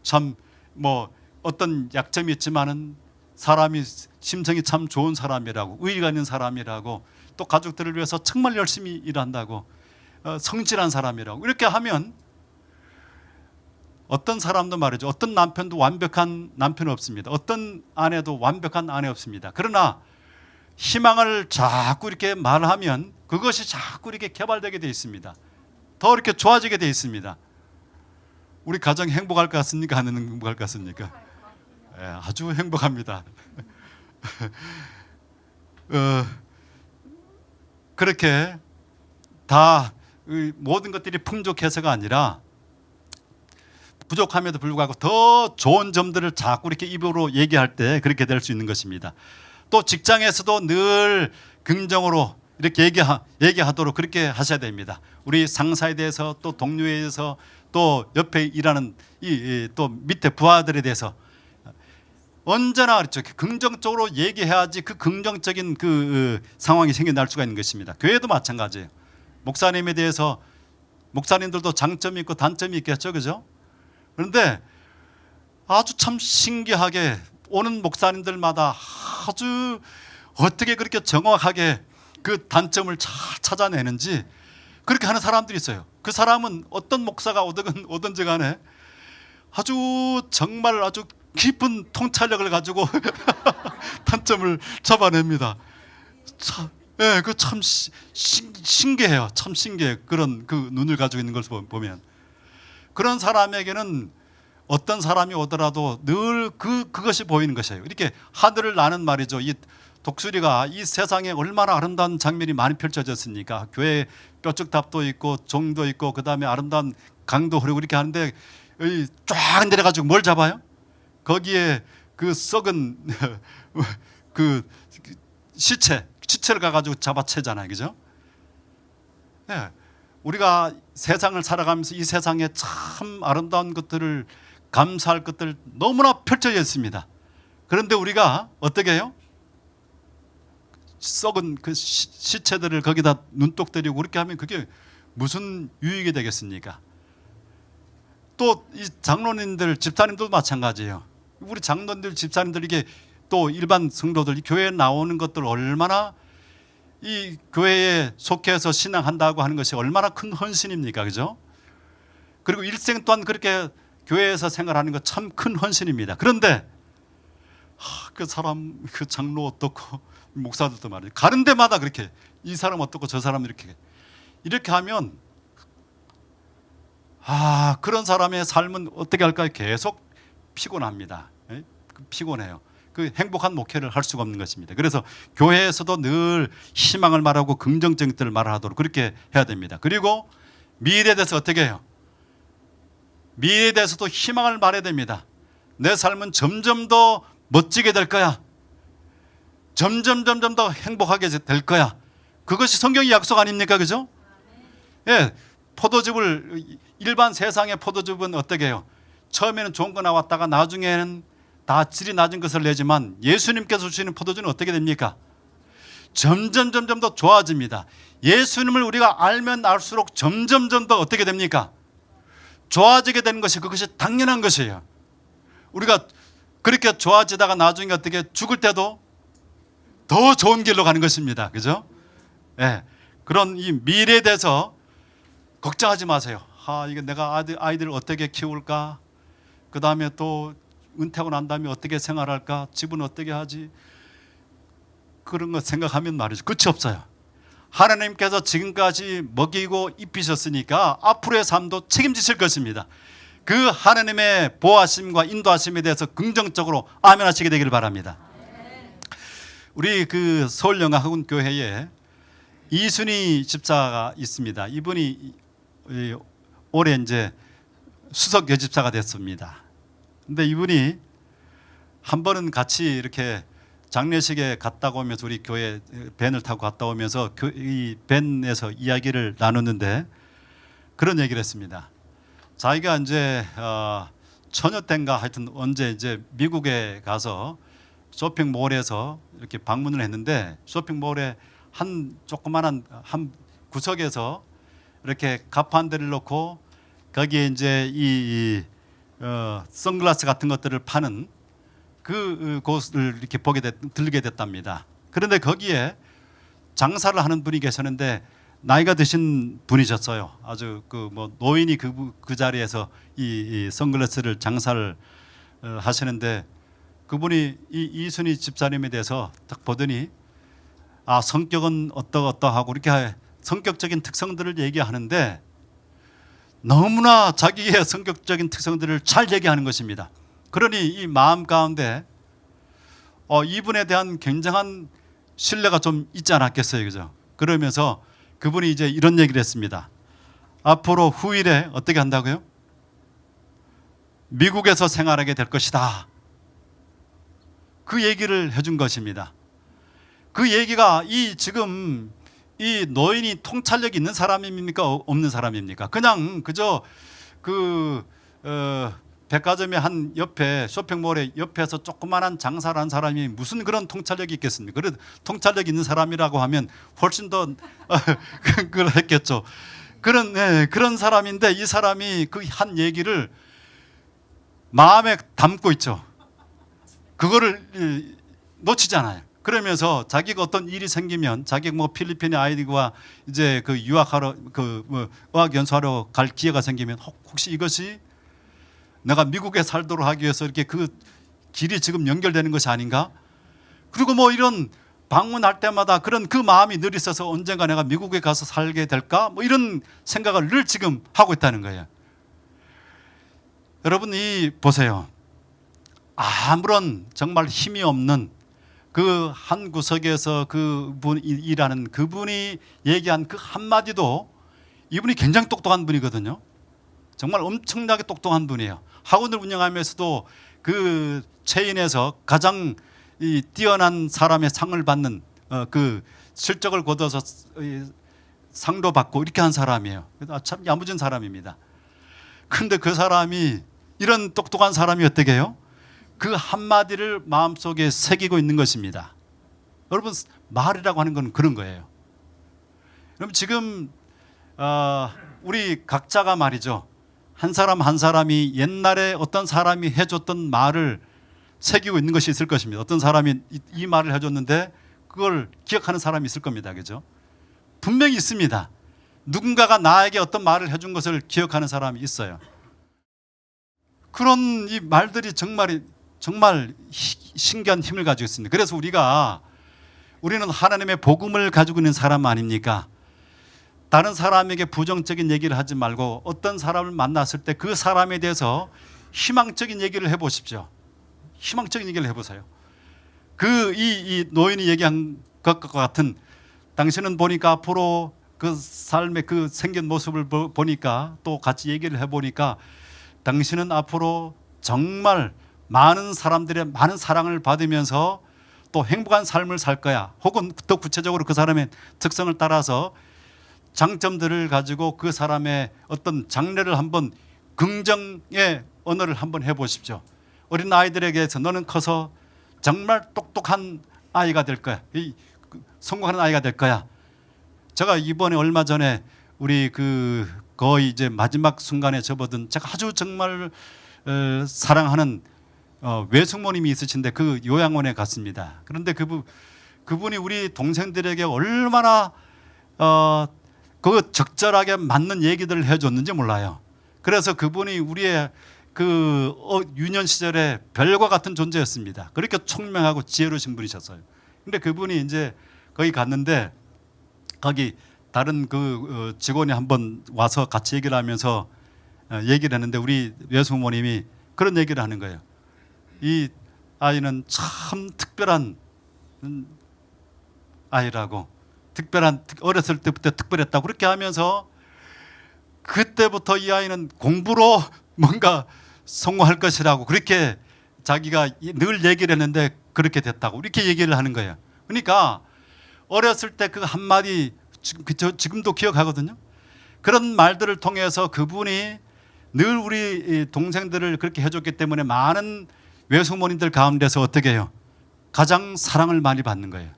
A: 참 뭐 어떤 약점이 있지만은 사람이 심성이 참 좋은 사람이라고 의리가 있는 사람이라고 또 가족들을 위해서 정말 열심히 일한다고 성실한 사람이라고 이렇게 하면 어떤 사람도 말이죠. 어떤 남편도 완벽한 남편 없습니다. 어떤 아내도 완벽한 아내 없습니다. 그러나 희망을 자꾸 이렇게 말하면 그것이 자꾸 이렇게 개발되게 되어 있습니다. 더 이렇게 좋아지게 되어 있습니다. 우리 가정 행복할 것 같습니까? 안 행복할 것 같습니까? 아주 행복합니다. 그렇게 다 모든 것들이 풍족해서가 아니라 부족함에도 불구하고 더 좋은 점들을 자꾸 이렇게 입으로 얘기할 때 그렇게 될 수 있는 것입니다. 또 직장에서도 늘 긍정으로 이렇게 얘기하도록 그렇게 하셔야 됩니다. 우리 상사에 대해서 또 동료에 대해서 또 옆에 일하는 또 밑에 부하들에 대해서 언제나 그렇죠. 긍정적으로 얘기해야지 그 긍정적인 그 상황이 생겨날 수가 있는 것입니다. 교회도 마찬가지예요. 목사님에 대해서 목사님들도 장점이 있고 단점이 있겠죠, 그죠? 그런데 아주 참 신기하게 오는 목사님들마다 아주 어떻게 그렇게 정확하게 그 단점을 잘 찾아내는지 그렇게 하는 사람들이 있어요. 그 사람은 어떤 목사가 오든지 간에 아주 정말 아주 깊은 통찰력을 가지고 단점을 잡아냅니다. 참, 예, 그 참 신기해요. 참 신기해. 그런 그 눈을 가지고 있는 것을 보면 그런 사람에게는 어떤 사람이 오더라도 늘 그것이 보이는 것이에요. 이렇게 하늘을 나는 말이죠. 이 독수리가 이 세상에 얼마나 아름다운 장면이 많이 펼쳐졌습니까? 교회 뼈죽탑도 있고 종도 있고 그 다음에 아름다운 강도 흐르고 이렇게 하는데 쫙 내려가지고 뭘 잡아요? 거기에 그 썩은 그 시체를 가가지고 잡아채잖아요, 그죠? 네. 우리가 세상을 살아가면서 이 세상에 참 아름다운 것들을 감사할 것들 너무나 펼쳐져 있습니다. 그런데 우리가 어떻게 해요? 썩은 그 시체들을 거기다 눈독 들이고 그렇게 하면 그게 무슨 유익이 되겠습니까? 또 이 장로님들, 집사님들도 마찬가지예요. 우리 장로님들, 집사님들 이게 또 일반 성도들 교회에 나오는 것들 얼마나 이 교회에 속해서 신앙한다고 하는 것이 얼마나 큰 헌신입니까, 그죠? 그리고 일생 또한 그렇게 교회에서 생활하는 것 참 큰 헌신입니다. 그런데 그 사람, 그 장로 어떻고 목사들도 말이에요. 가는 데마다 그렇게 이 사람 어떻고 저 사람 이렇게 하면 그런 사람의 삶은 어떻게 할까요? 계속 피곤합니다. 피곤해요. 그 행복한 목회를 할 수가 없는 것입니다. 그래서 교회에서도 늘 희망을 말하고 긍정적인 것들을 말하도록 그렇게 해야 됩니다. 그리고 미래에 대해서 어떻게 해요? 미래에 대해서도 희망을 말해야 됩니다. 내 삶은 점점 더 멋지게 될 거야. 점점 더 행복하게 될 거야. 그것이 성경의 약속 아닙니까? 그죠? 예, 포도즙을 일반 세상의 포도즙은 어떻게 해요? 처음에는 좋은 거 나왔다가 나중에는 다 질이 낮은 것을 내지만 예수님께서 주시는 포도주는 어떻게 됩니까? 점점 더 좋아집니다. 예수님을 우리가 알면 알수록 점점 더 어떻게 됩니까? 좋아지게 되는 것이 그것이 당연한 것이에요. 우리가 그렇게 좋아지다가 나중에 어떻게 죽을 때도 더 좋은 길로 가는 것입니다. 그죠? 예. 그런 이 미래에 대해서 걱정하지 마세요. 이게 내가 아이들을 어떻게 키울까? 그 다음에 또 은퇴하고 난 다음에 어떻게 생활할까? 집은 어떻게 하지? 그런 거 생각하면 말이죠. 끝이 없어요. 하나님께서 지금까지 먹이고 입히셨으니까 앞으로의 삶도 책임지실 것입니다. 그 하나님의 보호하심과 인도하심에 대해서 긍정적으로 아멘하시게 되기를 바랍니다. 우리 그 서울영화학원 교회에 이순희 집사가 있습니다. 이분이 올해 이제 수석 여집사가 됐습니다. 근데 이분이 한 번은 같이 이렇게 장례식에 갔다 오면서 우리 교회 밴을 타고 갔다 오면서 이 밴에서 이야기를 나눴는데 그런 얘기를 했습니다. 자기가 이제 처녀 때인가 하여튼 언제 이제 미국에 가서 쇼핑몰에서 이렇게 방문을 했는데 쇼핑몰에 한 조그만한 한 구석에서 이렇게 가판대를 놓고 거기에 이제 이 선글라스 같은 것들을 파는 그 곳을 이렇게 들게 됐답니다. 그런데 거기에 장사를 하는 분이 계셨는데 나이가 드신 분이셨어요. 아주 그 뭐 노인이 그 자리에서 이 선글라스를 장사를 하시는데 그분이 이 이순희 집사님에 대해서 딱 보더니 성격은 어떠하고 이렇게 성격적인 특성들을 얘기하는데 너무나 자기의 성격적인 특성들을 잘 얘기하는 것입니다. 그러니 이 마음 가운데 이분에 대한 굉장한 신뢰가 좀 있지 않았겠어요, 그죠? 그러면서 그분이 이제 이런 얘기를 했습니다. 앞으로 후일에 어떻게 한다고요? 미국에서 생활하게 될 것이다. 그 얘기를 해준 것입니다. 그 얘기가 이 지금 이 노인이 통찰력이 있는 사람입니까? 없는 사람입니까? 그냥 그저 그 백화점의 한 옆에 쇼핑몰의 옆에서 조그만한 장사를 한 사람이 무슨 그런 통찰력이 있겠습니까? 그래도 통찰력 있는 사람이라고 하면 훨씬 더 그걸 했겠죠. 그런 사람인데 이 사람이 그 한 얘기를 마음에 담고 있죠. 그거를 놓치지 않아요. 그러면서 자기가 어떤 일이 생기면 자기 뭐 필리핀의 아이들과 이제 그 유학하러 뭐 어학 연수하러 갈 기회가 생기면 혹시 이것이 내가 미국에 살도록 하기 위해서 이렇게 그 길이 지금 연결되는 것이 아닌가? 그리고 뭐 이런 방문할 때마다 그런 그 마음이 늘 있어서 언젠가 내가 미국에 가서 살게 될까? 뭐 이런 생각을 늘 지금 하고 있다는 거예요. 여러분 보세요. 아무런 정말 힘이 없는 그 한 구석에서 그분 일하는 그분이 얘기한 그 한마디도 이분이 굉장히 똑똑한 분이거든요. 정말 엄청나게 똑똑한 분이에요. 학원을 운영하면서도 그 체인에서 가장 뛰어난 사람의 상을 받는 그 실적을 거둬서 상도 받고 이렇게 한 사람이에요. 참 야무진 사람입니다. 그런데 그 사람이 이런 똑똑한 사람이 어떻게 해요? 그 한마디를 마음속에 새기고 있는 것입니다. 여러분 말이라고 하는 건 그런 거예요. 그럼 지금 우리 각자가 말이죠. 한 사람 한 사람이 옛날에 어떤 사람이 해줬던 말을 새기고 있는 것이 있을 것입니다. 어떤 사람이 이 말을 해줬는데 그걸 기억하는 사람이 있을 겁니다. 그죠? 분명히 있습니다. 누군가가 나에게 어떤 말을 해준 것을 기억하는 사람이 있어요. 그런 이 말들이 정말 신기한 힘을 가지고 있습니다. 그래서 우리는 하나님의 복음을 가지고 있는 사람 아닙니까? 다른 사람에게 부정적인 얘기를 하지 말고 어떤 사람을 만났을 때 그 사람에 대해서 희망적인 얘기를 해보십시오. 희망적인 얘기를 해보세요. 이 노인이 얘기한 것과 같은 당신은 보니까 앞으로 그 삶의 그 생긴 모습을 보니까 또 같이 얘기를 해보니까 당신은 앞으로 정말 많은 사람들의 많은 사랑을 받으면서 또 행복한 삶을 살 거야. 혹은 더 구체적으로 그 사람의 특성을 따라서 장점들을 가지고 그 사람의 어떤 장래를 한번 긍정의 언어를 한번 해보십시오. 어린 아이들에게서 너는 커서 정말 똑똑한 아이가 될 거야. 성공하는 아이가 될 거야. 제가 이번에 얼마 전에 우리 거의 이제 마지막 순간에 접어든 제가 아주 정말 사랑하는 외숙모님이 있으신데 그 요양원에 갔습니다. 그런데 그분이 우리 동생들에게 얼마나 그 적절하게 맞는 얘기들을 해줬는지 몰라요. 그래서 그분이 우리의 유년 시절에 별과 같은 존재였습니다. 그렇게 총명하고 지혜로우신 분이셨어요. 근데 그분이 이제 거기 갔는데 거기 다른 직원이 한번 와서 같이 얘기를 하면서 얘기를 했는데 우리 외숙모님이 그런 얘기를 하는 거예요. 이 아이는 참 특별한 아이라고, 어렸을 때부터 특별했다고 그렇게 하면서 그때부터 이 아이는 공부로 뭔가 성공할 것이라고 그렇게 자기가 늘 얘기를 했는데 그렇게 됐다고 이렇게 얘기를 하는 거예요. 그러니까 어렸을 때 그 한마디 지금도 기억하거든요. 그런 말들을 통해서 그분이 늘 우리 동생들을 그렇게 해줬기 때문에 많은 외숙모님들 가운데서 어떻게 해요? 가장 사랑을 많이 받는 거예요.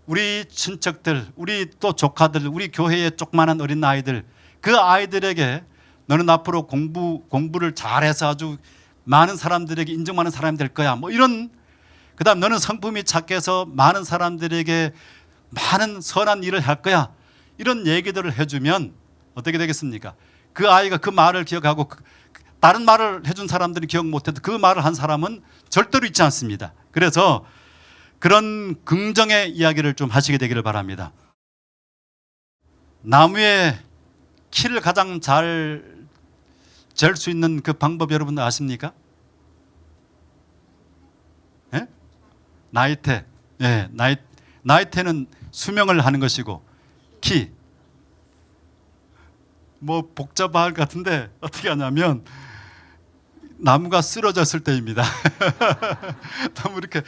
A: 우리 친척들, 우리 또 조카들, 우리 교회의 조그마한 어린 아이들, 그 아이들에게 너는 앞으로 공부를 잘해서 아주 많은 사람들에게 인정받는 사람이 될 거야. 뭐 이런, 그다음 너는 성품이 착해서 많은 사람들에게 많은 선한 일을 할 거야. 이런 얘기들을 해주면 어떻게 되겠습니까? 그 아이가 그 말을 기억하고 다른 말을 해준 사람들이 기억 못해도 그 말을 한 사람은 절대로 잊지 않습니다. 그래서 그런 긍정의 이야기를 좀 하시게 되기를 바랍니다. 나무의 키를 가장 잘 잴 수 있는 그 방법 여러분 아십니까? 예? 나이테. 예, 나이테는 수명을 하는 것이고 키. 뭐 복잡할 것 같은데 어떻게 하냐면 나무가 쓰러졌을 때입니다. 나무 이렇게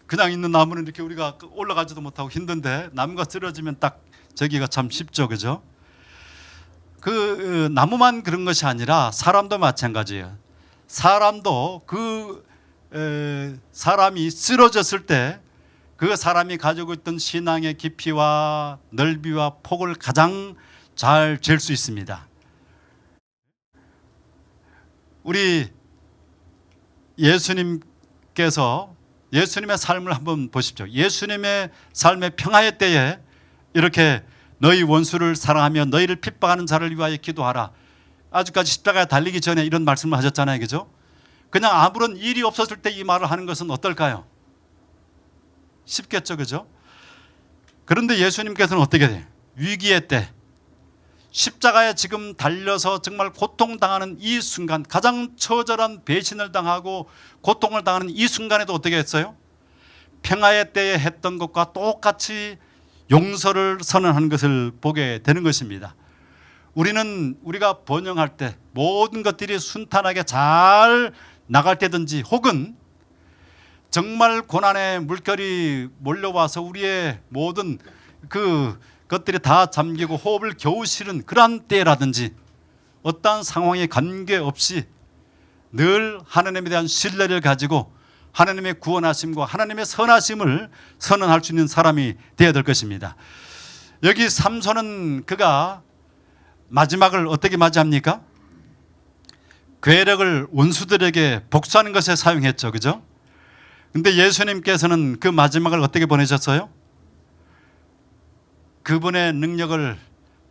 A: 그냥 있는 나무는 이렇게 우리가 올라가지도 못하고 힘든데 나무가 쓰러지면 딱 저기가 참 쉽죠, 그죠? 그 나무만 그런 것이 아니라 사람도 마찬가지예요. 사람도 사람이 쓰러졌을 때 그 사람이 가지고 있던 신앙의 깊이와 넓이와 폭을 가장 잘 잴 수 있습니다. 우리 예수님께서 예수님의 삶을 한번 보십시오. 예수님의 삶의 평화의 때에 이렇게 너희 원수를 사랑하며 너희를 핍박하는 자를 위하여 기도하라. 아직까지 십자가에 달리기 전에 이런 말씀을 하셨잖아요, 그죠? 그냥 아무런 일이 없었을 때 이 말을 하는 것은 어떨까요? 쉽겠죠, 그죠? 그런데 예수님께서는 어떻게 돼요? 위기의 때, 십자가에 지금 달려서 정말 고통당하는 이 순간, 가장 처절한 배신을 당하고 고통을 당하는 이 순간에도 어떻게 했어요? 평화의 때에 했던 것과 똑같이 용서를 선언하는 것을 보게 되는 것입니다. 우리가 번영할 때 모든 것들이 순탄하게 잘 나갈 때든지 혹은 정말 고난의 물결이 몰려와서 우리의 모든 것들이 다 잠기고 호흡을 겨우 실은 그러한 때라든지 어떠한 상황에 관계없이 늘 하나님에 대한 신뢰를 가지고 하나님의 구원하심과 하나님의 선하심을 선언할 수 있는 사람이 되어야 될 것입니다. 여기 삼손은 그가 마지막을 어떻게 맞이합니까? 괴력을 원수들에게 복수하는 것에 사용했죠, 그죠? 근데 예수님께서는 그 마지막을 어떻게 보내셨어요? 그분의 능력을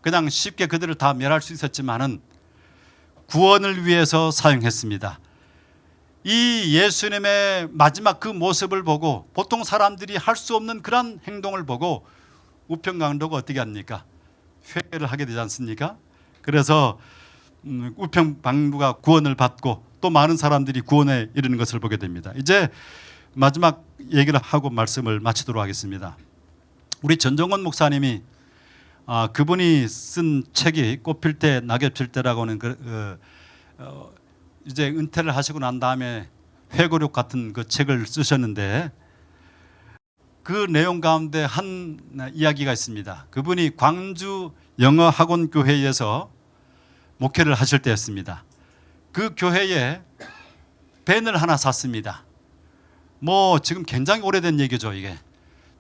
A: 그냥 쉽게 그들을 다 멸할 수 있었지만은 구원을 위해서 사용했습니다. 이 예수님의 마지막 그 모습을 보고 보통 사람들이 할 수 없는 그런 행동을 보고 우평강도가 어떻게 합니까? 회개를 하게 되지 않습니까? 그래서 우평강도가 구원을 받고 또 많은 사람들이 구원에 이르는 것을 보게 됩니다. 이제 마지막 얘기를 하고 말씀을 마치도록 하겠습니다. 우리 전정원 목사님이 그분이 쓴 책이 꽃필 때 낙엽 칠 때라고 하는 이제 은퇴를 하시고 난 다음에 회고록 같은 그 책을 쓰셨는데 그 내용 가운데 한 이야기가 있습니다. 그분이 광주 영어학원교회에서 목회를 하실 때였습니다. 그 교회에 밴을 하나 샀습니다. 뭐 지금 굉장히 오래된 얘기죠, 이게.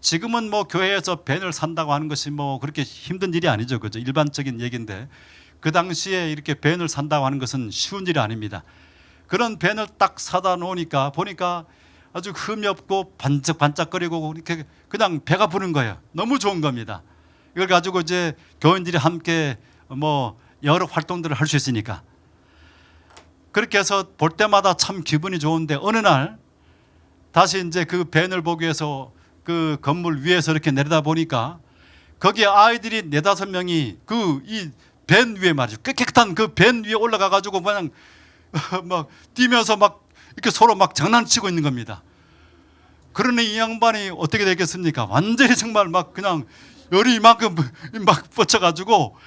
A: 지금은 뭐 교회에서 밴을 산다고 하는 것이 뭐 그렇게 힘든 일이 아니죠, 그죠? 일반적인 얘기인데 그 당시에 이렇게 밴을 산다고 하는 것은 쉬운 일이 아닙니다. 그런 밴을 딱 사다 놓으니까 보니까 아주 흠이 없고 반짝반짝거리고 이렇게 그냥 배가 부른 거예요. 너무 좋은 겁니다. 이걸 가지고 이제 교인들이 함께 뭐 여러 활동들을 할 수 있으니까 그렇게 해서 볼 때마다 참 기분이 좋은데 어느 날 다시 이제 그 밴을 보기 위해서 그 건물 위에서 이렇게 내려다 보니까 거기에 아이들이 4-5명이 그 이 밴 위에 말이죠. 깨끗한 그 밴 위에 올라가 가지고 그냥 막 뛰면서 막 이렇게 서로 막 장난치고 있는 겁니다. 그러니 이 양반이 어떻게 되겠습니까? 완전히 정말 막 그냥 열이 이만큼 막 뻗쳐가지고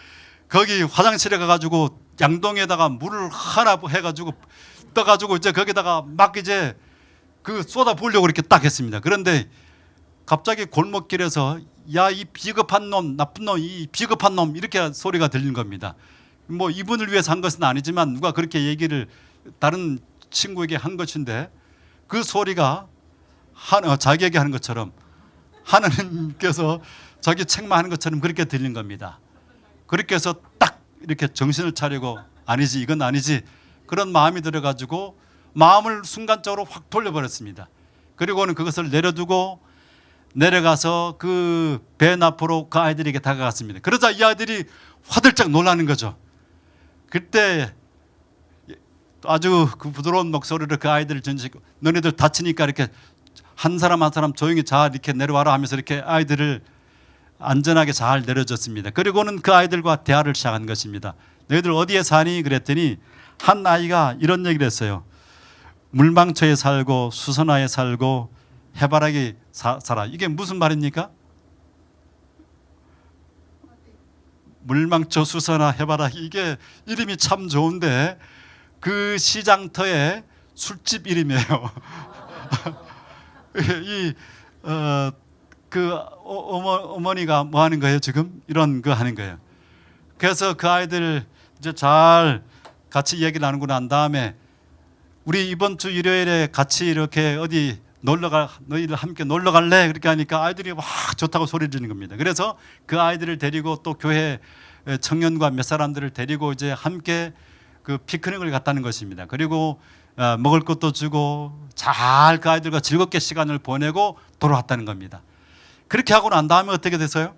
A: 거기 화장실에 가가지고 양동에다가 물을 하나 해가지고 떠가지고 이제 거기다가 막 이제 그 쏟아 부으려고 이렇게 딱 했습니다. 그런데 갑자기 골목길에서 야, 이 비겁한 놈, 나쁜 놈, 이 비겁한 놈 이렇게 소리가 들리는 겁니다. 뭐 이분을 위해서 한 것은 아니지만 누가 그렇게 얘기를 다른 친구에게 한 것인데 그 소리가 자기에게 하는 것처럼 하나님께서 자기 책만 하는 것처럼 그렇게 들린 겁니다. 그렇게 해서 딱 이렇게 정신을 차리고 아니지, 이건 아니지, 그런 마음이 들어가지고 마음을 순간적으로 확 돌려버렸습니다. 그리고는 그것을 내려두고 내려가서 그 밴 앞으로 그 아이들에게 다가갔습니다. 그러자 이 아이들이 화들짝 놀라는 거죠. 그때 아주 그 부드러운 목소리로 그 아이들을 전시고 너네들 다치니까 이렇게 한 사람 한 사람 조용히 잘 이렇게 내려와라 하면서 이렇게 아이들을 안전하게 잘 내려줬습니다. 그리고는 그 아이들과 대화를 시작한 것입니다. 너희들 어디에 사니? 그랬더니 한 아이가 이런 얘기를 했어요. 물망초에 살고 수선화에 살고 해바라기 살아. 이게 무슨 말입니까? 물망초, 수선화, 해바라기, 이게 이름이 참 좋은데 그 시장터의 술집 이름이에요. 어머니가 뭐 하는 거예요 지금? 이런 거 하는 거예요. 그래서 그 아이들 이제 잘 같이 얘기 나누고 난 다음에 우리 이번 주 일요일에 같이 이렇게 어디 너희들 함께 놀러 갈래? 그렇게 하니까 아이들이 막 좋다고 소리 지르는 겁니다. 그래서 그 아이들을 데리고 또 교회 청년과 몇 사람들을 데리고 이제 함께 그 피크닉을 갔다는 것입니다. 그리고 먹을 것도 주고 잘 그 아이들과 즐겁게 시간을 보내고 돌아왔다는 겁니다. 그렇게 하고 난 다음에 어떻게 됐어요?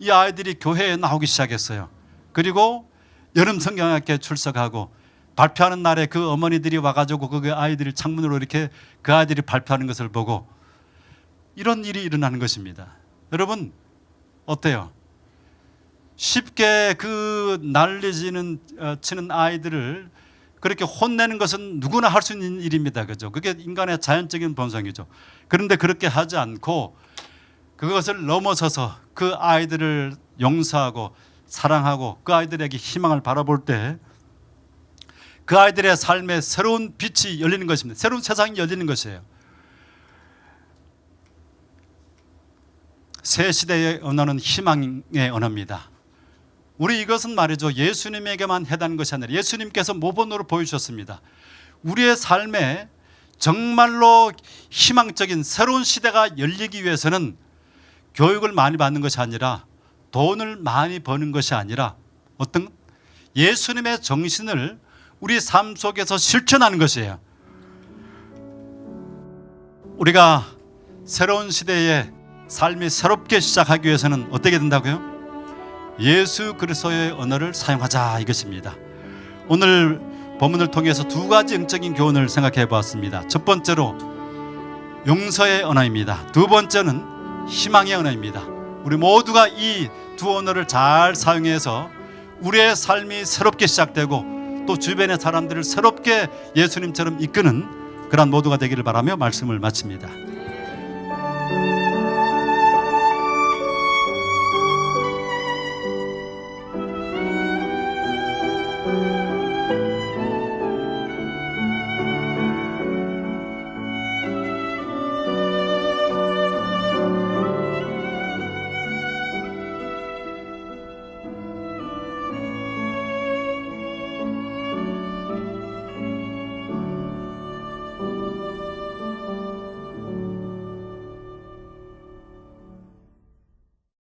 A: 이 아이들이 교회에 나오기 시작했어요. 그리고 여름 성경학교에 출석하고 발표하는 날에 그 어머니들이 와가지고 그 아이들이 창문으로 이렇게 그 아이들이 발표하는 것을 보고 이런 일이 일어나는 것입니다. 여러분 어때요? 쉽게 그 치는 아이들을 그렇게 혼내는 것은 누구나 할 수 있는 일입니다. 그죠? 그게 인간의 자연적인 본성이죠. 그런데 그렇게 하지 않고 그것을 넘어서서 그 아이들을 용서하고 사랑하고 그 아이들에게 희망을 바라볼 때 그 아이들의 삶에 새로운 빛이 열리는 것입니다. 새로운 세상이 열리는 것이에요. 새 시대의 언어는 희망의 언어입니다. 우리 이것은 말이죠, 예수님에게만 해당하는 것이 아니라 예수님께서 모본으로 보여주셨습니다. 우리의 삶에 정말로 희망적인 새로운 시대가 열리기 위해서는 교육을 많이 받는 것이 아니라 돈을 많이 버는 것이 아니라 어떤 예수님의 정신을 우리 삶 속에서 실천하는 것이에요. 우리가 새로운 시대에 삶이 새롭게 시작하기 위해서는 어떻게 된다고요? 예수 그리스도의 언어를 사용하자 이것입니다. 오늘 본문을 통해서 두 가지 영적인 교훈을 생각해 보았습니다. 첫 번째로 용서의 언어입니다. 두 번째는 희망의 언어입니다. 우리 모두가 이 두 언어를 잘 사용해서 우리의 삶이 새롭게 시작되고 또 주변의 사람들을 새롭게 예수님처럼 이끄는 그런 모두가 되기를 바라며 말씀을 마칩니다.